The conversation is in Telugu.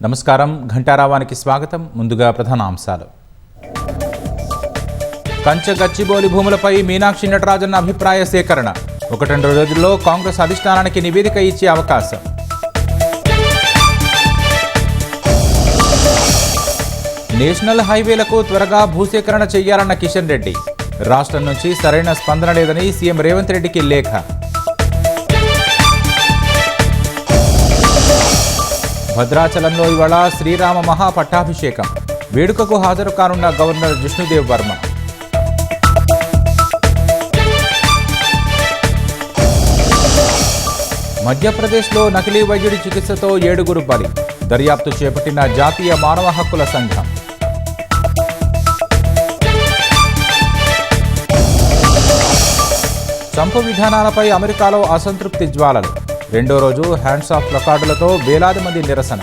నమస్కారం ఘంటారావానికి స్వాగతం. ముందుగా ప్రధాన అంశాలు. కంచె గచ్చిబౌలి భూములపై మీనాక్షి నటరాజన్ అభిప్రాయ సేకరణ. 1-2 రోజుల్లో కాంగ్రెస్ అధిష్టానానికి నివేదిక ఇచ్చే అవకాశం. నేషనల్ హైవేలకు త్వరగా భూసేకరణ చేయాలన్న కిషన్ రెడ్డి. రాష్ట్రం నుంచి సరైన స్పందన లేదని సీఎం రేవంత్ రెడ్డికి లేఖ. భద్రాచలంలో ఇవాళ శ్రీరామ మహాపట్టాభిషేకం. వేడుకకు హాజరు కానున్న గవర్నర్ జిష్ణుదేవ్ వర్మ. మధ్యప్రదేశ్లో నకిలీ వైద్యుడి చికిత్సతో 7 బలి. దర్యాప్తు చేపట్టిన జాతీయ మానవ హక్కుల సంఘం. ట్రంప్ విధానాలపై అమెరికాలో అసంతృప్తి జ్వాలలు. 2వ రోజు హ్యాండ్స్ ఆఫ్ ప్లకార్డులతో వేలాది మంది నిరసన.